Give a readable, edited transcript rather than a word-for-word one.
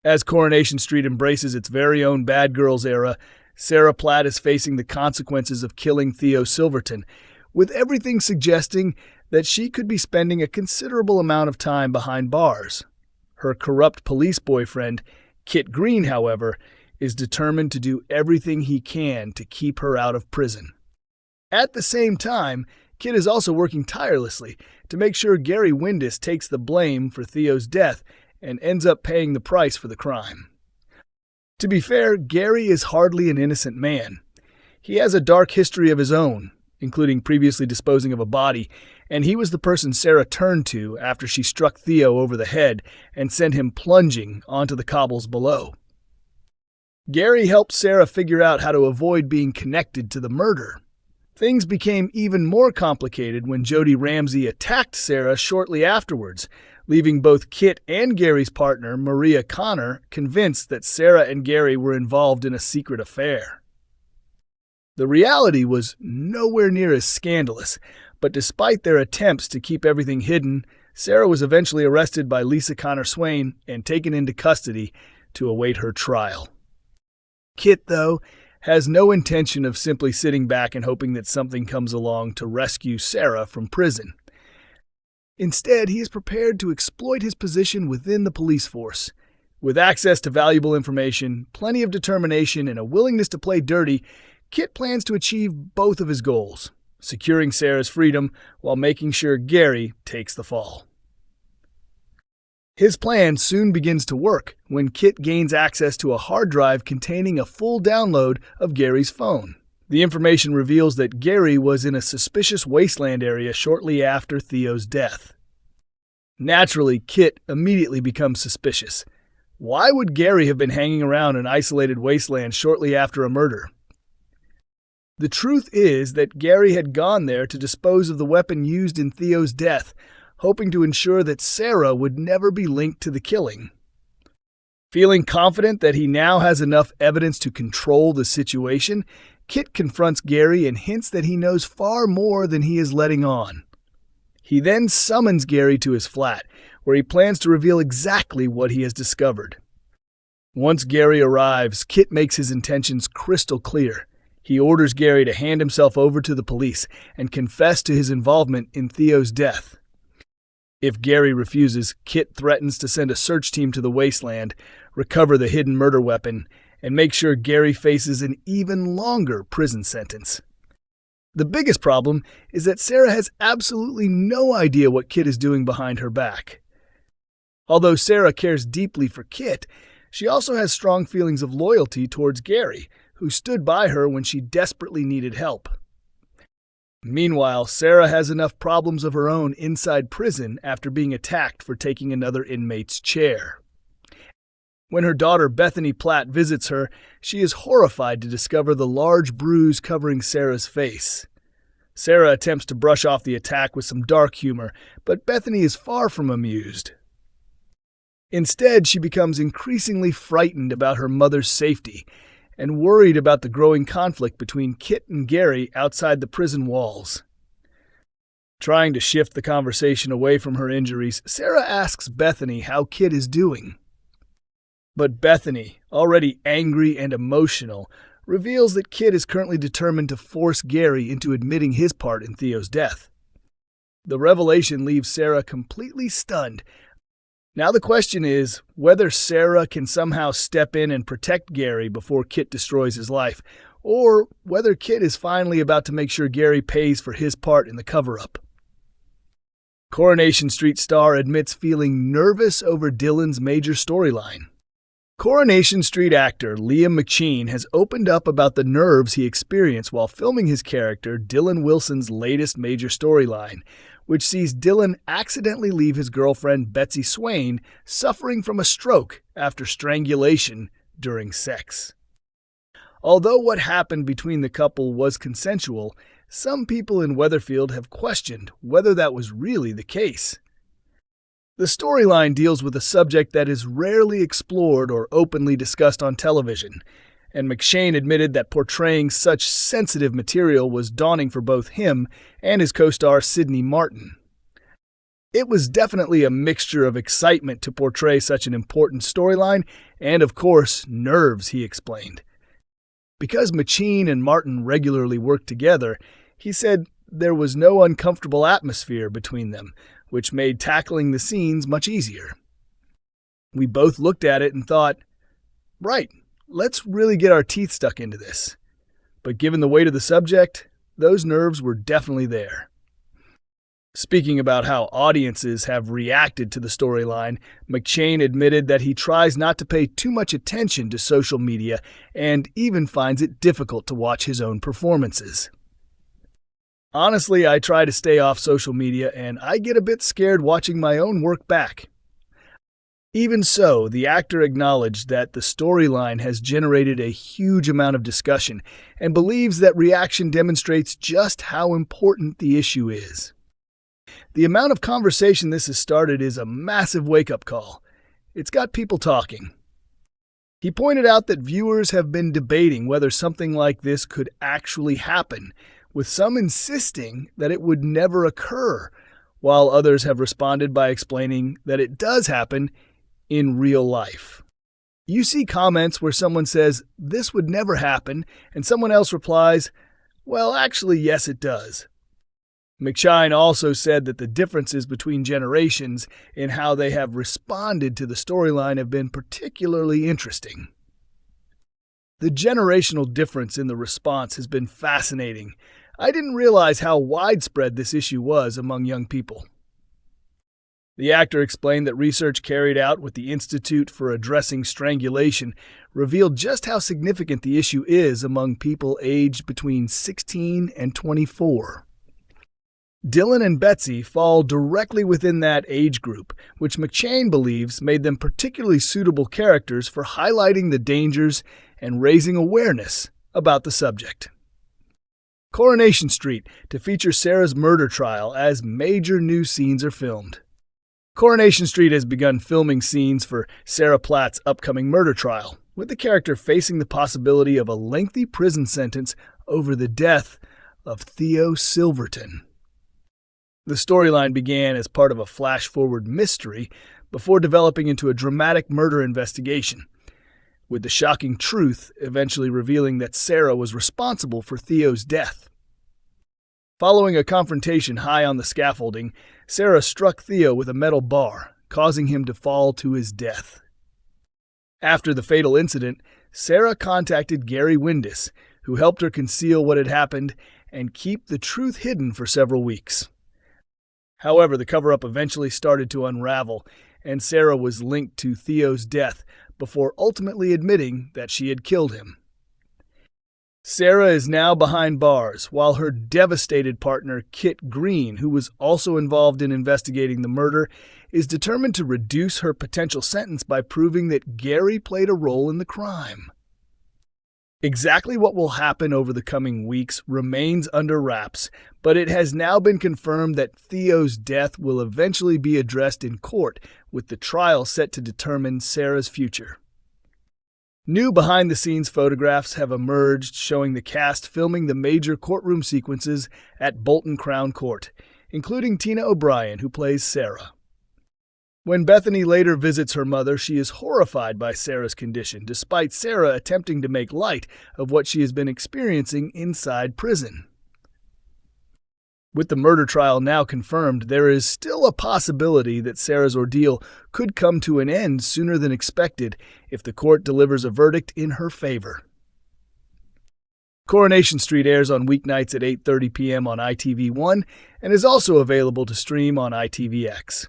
As Coronation Street embraces its very own Bad Girls era, Sarah Platt is facing the consequences of killing Theo Silverton, with everything suggesting that she could be spending a considerable amount of time behind bars. Her corrupt police boyfriend, Kit Green, however, is determined to do everything he can to keep her out of prison. At the same time, Kit is also working tirelessly to make sure Gary Windass takes the blame for Theo's death and ends up paying the price for the crime. To be fair, Gary is hardly an innocent man. He has a dark history of his own, including previously disposing of a body, and he was the person Sarah turned to after she struck Theo over the head and sent him plunging onto the cobbles below. Gary helped Sarah figure out how to avoid being connected to the murder. Things became even more complicated when Jody Ramsey attacked Sarah shortly afterwards, leaving both Kit and Gary's partner, Maria Connor, convinced that Sarah and Gary were involved in a secret affair. The reality was nowhere near as scandalous, but despite their attempts to keep everything hidden, Sarah was eventually arrested by Lisa Connor Swain and taken into custody to await her trial. Kit, though, has no intention of simply sitting back and hoping that something comes along to rescue Sarah from prison. Instead, he is prepared to exploit his position within the police force. With access to valuable information, plenty of determination, and a willingness to play dirty, Kit plans to achieve both of his goals, securing Sarah's freedom while making sure Gary takes the fall. His plan soon begins to work when Kit gains access to a hard drive containing a full download of Gary's phone. The information reveals that Gary was in a suspicious wasteland area shortly after Theo's death. Naturally, Kit immediately becomes suspicious. Why would Gary have been hanging around an isolated wasteland shortly after a murder? The truth is that Gary had gone there to dispose of the weapon used in Theo's death, hoping to ensure that Sarah would never be linked to the killing. Feeling confident that he now has enough evidence to control the situation, Kit confronts Gary and hints that he knows far more than he is letting on. He then summons Gary to his flat, where he plans to reveal exactly what he has discovered. Once Gary arrives, Kit makes his intentions crystal clear. He orders Gary to hand himself over to the police and confess to his involvement in Theo's death. If Gary refuses, Kit threatens to send a search team to the wasteland, recover the hidden murder weapon, and make sure Gary faces an even longer prison sentence. The biggest problem is that Sarah has absolutely no idea what Kit is doing behind her back. Although Sarah cares deeply for Kit, she also has strong feelings of loyalty towards Gary, who stood by her when she desperately needed help. Meanwhile, Sarah has enough problems of her own inside prison after being attacked for taking another inmate's chair. When her daughter Bethany Platt visits her, she is horrified to discover the large bruise covering Sarah's face. Sarah attempts to brush off the attack with some dark humor, but Bethany is far from amused. Instead, she becomes increasingly frightened about her mother's safety and worried about the growing conflict between Kit and Gary outside the prison walls. Trying to shift the conversation away from her injuries, Sarah asks Bethany how Kit is doing. But Bethany, already angry and emotional, reveals that Kit is currently determined to force Gary into admitting his part in Theo's death. The revelation leaves Sarah completely stunned. Now the question is whether Sarah can somehow step in and protect Gary before Kit destroys his life, or whether Kit is finally about to make sure Gary pays for his part in the cover-up. Coronation Street star admits feeling nervous over Dylan's major storyline. Coronation Street actor Liam McSheen has opened up about the nerves he experienced while filming his character Dylan Wilson's latest major storyline, which sees Dylan accidentally leave his girlfriend Betsy Swain suffering from a stroke after strangulation during sex. Although what happened between the couple was consensual, some people in Weatherfield have questioned whether that was really the case. The storyline deals with a subject that is rarely explored or openly discussed on television, and McShane admitted that portraying such sensitive material was daunting for both him and his co-star Sidney Martin. It was definitely a mixture of excitement to portray such an important storyline and, of course, nerves, he explained. Because McCheyne and Martin regularly worked together, he said there was no uncomfortable atmosphere between them, which made tackling the scenes much easier. We both looked at it and thought, right, let's really get our teeth stuck into this. But given the weight of the subject, those nerves were definitely there. Speaking about how audiences have reacted to the storyline, McCheyne admitted that he tries not to pay too much attention to social media and even finds it difficult to watch his own performances. Honestly, I try to stay off social media and I get a bit scared watching my own work back. Even so, the actor acknowledged that the storyline has generated a huge amount of discussion and believes that reaction demonstrates just how important the issue is. The amount of conversation this has started is a massive wake-up call. It's got people talking. He pointed out that viewers have been debating whether something like this could actually happen, with some insisting that it would never occur, while others have responded by explaining that it does happen in real life. You see comments where someone says, "This would never happen," and someone else replies, "Well, actually, yes, it does." McCheyne also said that the differences between generations in how they have responded to the storyline have been particularly interesting. The generational difference in the response has been fascinating. I didn't realize how widespread this issue was among young people. The actor explained that research carried out with the Institute for Addressing Strangulation revealed just how significant the issue is among people aged between 16 and 24. Dylan and Betsy fall directly within that age group, which McCheyne believes made them particularly suitable characters for highlighting the dangers and raising awareness about the subject. Coronation Street to feature Sarah's murder trial as major new scenes are filmed. Coronation Street has begun filming scenes for Sarah Platt's upcoming murder trial, with the character facing the possibility of a lengthy prison sentence over the death of Theo Silverton. The storyline began as part of a flash-forward mystery before developing into a dramatic murder investigation, with the shocking truth eventually revealing that Sarah was responsible for Theo's death. Following a confrontation high on the scaffolding, Sarah struck Theo with a metal bar, causing him to fall to his death. After the fatal incident, Sarah contacted Gary Windass, who helped her conceal what had happened and keep the truth hidden for several weeks. However, the cover-up eventually started to unravel, and Sarah was linked to Theo's death before ultimately admitting that she had killed him. Sarah is now behind bars, while her devastated partner, Kit Green, who was also involved in investigating the murder, is determined to reduce her potential sentence by proving that Gary played a role in the crime. Exactly what will happen over the coming weeks remains under wraps, but it has now been confirmed that Theo's death will eventually be addressed in court, with the trial set to determine Sarah's future. New behind-the-scenes photographs have emerged showing the cast filming the major courtroom sequences at Bolton Crown Court, including Tina O'Brien, who plays Sarah. When Bethany later visits her mother, she is horrified by Sarah's condition, despite Sarah attempting to make light of what she has been experiencing inside prison. With the murder trial now confirmed, there is still a possibility that Sarah's ordeal could come to an end sooner than expected if the court delivers a verdict in her favor. Coronation Street airs on weeknights at 8:30 p.m. on ITV1 and is also available to stream on ITVX.